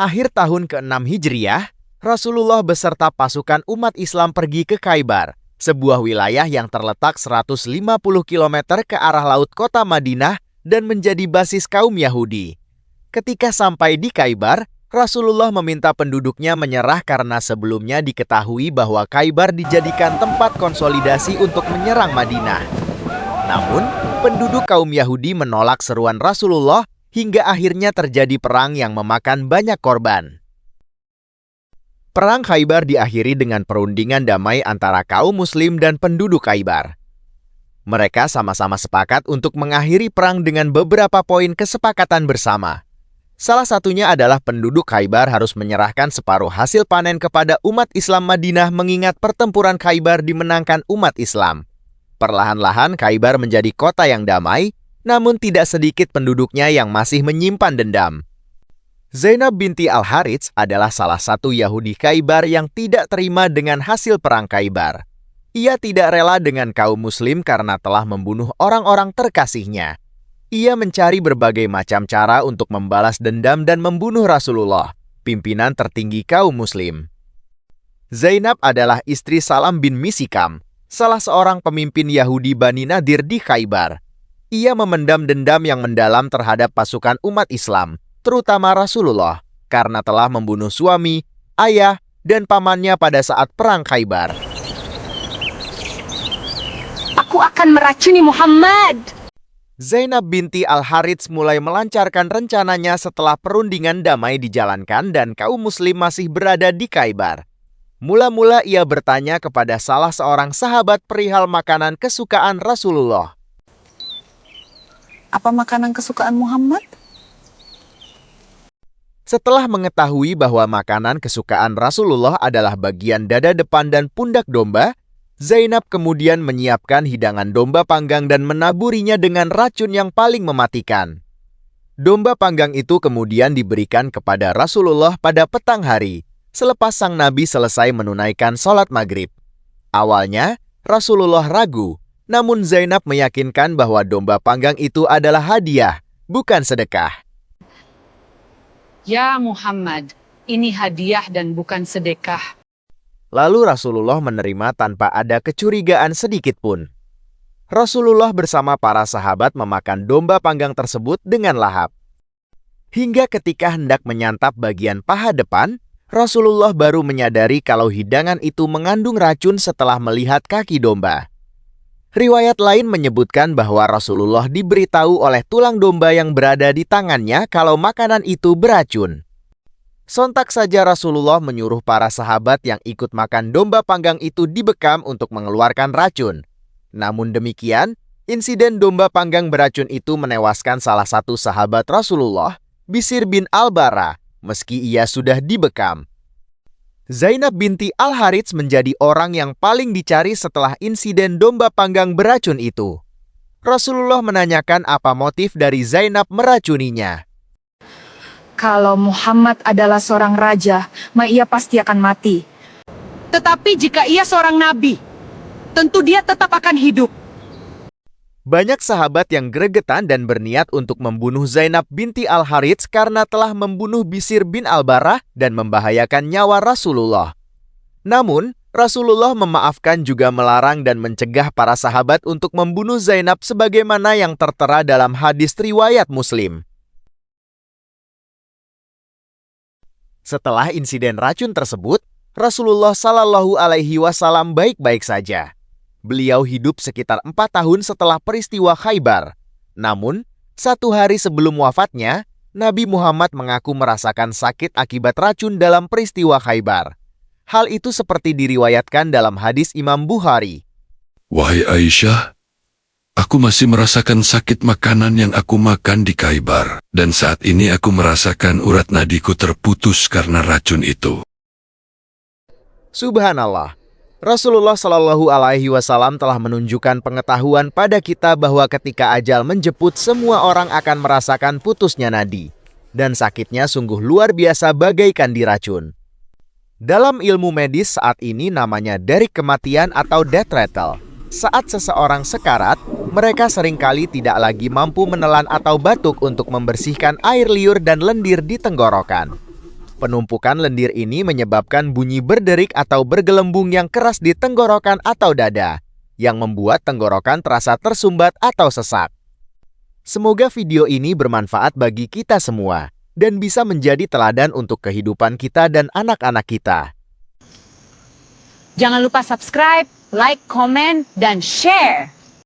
Akhir tahun ke-6 Hijriah, Rasulullah beserta pasukan umat Islam pergi ke Khaybar, sebuah wilayah yang terletak 150 km ke arah laut kota Madinah dan menjadi basis kaum Yahudi. Ketika sampai di Khaybar, Rasulullah meminta penduduknya menyerah karena sebelumnya diketahui bahwa Khaybar dijadikan tempat konsolidasi untuk menyerang Madinah. Namun, penduduk kaum Yahudi menolak seruan Rasulullah hingga akhirnya terjadi perang yang memakan banyak korban. Perang Khaybar diakhiri dengan perundingan damai antara kaum Muslim dan penduduk Khaybar. Mereka sama-sama sepakat untuk mengakhiri perang dengan beberapa poin kesepakatan bersama. Salah satunya adalah penduduk Khaybar harus menyerahkan separuh hasil panen kepada umat Islam Madinah mengingat pertempuran Khaybar dimenangkan umat Islam. Perlahan-lahan Khaybar menjadi kota yang damai, namun tidak sedikit penduduknya yang masih menyimpan dendam. Zainab binti Al-Harits adalah salah satu Yahudi Khaybar yang tidak terima dengan hasil perang Khaybar. Ia tidak rela dengan kaum Muslim karena telah membunuh orang-orang terkasihnya. Ia mencari berbagai macam cara untuk membalas dendam dan membunuh Rasulullah, pimpinan tertinggi kaum Muslim. Zainab adalah istri Salam bin Misikam, salah seorang pemimpin Yahudi Bani Nadir di Khaybar. Ia memendam dendam yang mendalam terhadap pasukan umat Islam, terutama Rasulullah, karena telah membunuh suami, ayah, dan pamannya pada saat perang Khaybar. Aku akan meracuni Muhammad. Zainab binti Al-Harits mulai melancarkan rencananya setelah perundingan damai dijalankan dan kaum Muslim masih berada di Khaybar. Mula-mula ia bertanya kepada salah seorang sahabat perihal makanan kesukaan Rasulullah. Apa makanan kesukaan Muhammad? Setelah mengetahui bahwa makanan kesukaan Rasulullah adalah bagian dada depan dan pundak domba, Zainab kemudian menyiapkan hidangan domba panggang dan menaburinya dengan racun yang paling mematikan. Domba panggang itu kemudian diberikan kepada Rasulullah pada petang hari, selepas sang Nabi selesai menunaikan sholat maghrib. Awalnya, Rasulullah ragu, namun Zainab meyakinkan bahwa domba panggang itu adalah hadiah, bukan sedekah. Ya Muhammad, ini hadiah dan bukan sedekah. Lalu Rasulullah menerima tanpa ada kecurigaan sedikit pun. Rasulullah bersama para sahabat memakan domba panggang tersebut dengan lahap. Hingga ketika hendak menyantap bagian paha depan, Rasulullah baru menyadari kalau hidangan itu mengandung racun setelah melihat kaki domba. Riwayat lain menyebutkan bahwa Rasulullah diberitahu oleh tulang domba yang berada di tangannya kalau makanan itu beracun. Sontak saja Rasulullah menyuruh para sahabat yang ikut makan domba panggang itu dibekam untuk mengeluarkan racun. Namun demikian, insiden domba panggang beracun itu menewaskan salah satu sahabat Rasulullah, Bishr bin Al-Bara, meski ia sudah dibekam. Zainab binti Al-Harits menjadi orang yang paling dicari setelah insiden domba panggang beracun itu. Rasulullah menanyakan apa motif dari Zainab meracuninya. Kalau Muhammad adalah seorang raja, maka ia pasti akan mati. Tetapi jika ia seorang nabi, tentu dia tetap akan hidup. Banyak sahabat yang gregetan dan berniat untuk membunuh Zainab binti Al-Harits karena telah membunuh Bishr bin Al-Bara dan membahayakan nyawa Rasulullah. Namun, Rasulullah memaafkan juga melarang dan mencegah para sahabat untuk membunuh Zainab sebagaimana yang tertera dalam hadis riwayat Muslim. Setelah insiden racun tersebut, Rasulullah Shallallahu Alaihi Wasallam baik-baik saja. Beliau hidup sekitar 4 tahun setelah peristiwa Khaybar. Namun, 1 hari sebelum wafatnya, Nabi Muhammad mengaku merasakan sakit akibat racun dalam peristiwa Khaybar. Hal itu seperti diriwayatkan dalam hadis Imam Bukhari. Wahai Aisyah, aku masih merasakan sakit makanan yang aku makan di Khaybar, dan saat ini aku merasakan urat nadiku terputus karena racun itu. Subhanallah. Rasulullah Shallallahu Alaihi Wasallam telah menunjukkan pengetahuan pada kita bahwa ketika ajal menjemput, semua orang akan merasakan putusnya nadi. Dan sakitnya sungguh luar biasa bagaikan diracun. Dalam ilmu medis saat ini namanya derik kematian atau death rattle. Saat seseorang sekarat, mereka seringkali tidak lagi mampu menelan atau batuk untuk membersihkan air liur dan lendir di tenggorokan. Penumpukan lendir ini menyebabkan bunyi berderik atau bergelembung yang keras di tenggorokan atau dada, yang membuat tenggorokan terasa tersumbat atau sesak. Semoga video ini bermanfaat bagi kita semua dan bisa menjadi teladan untuk kehidupan kita dan anak-anak kita. Jangan lupa subscribe, like, komen, dan share.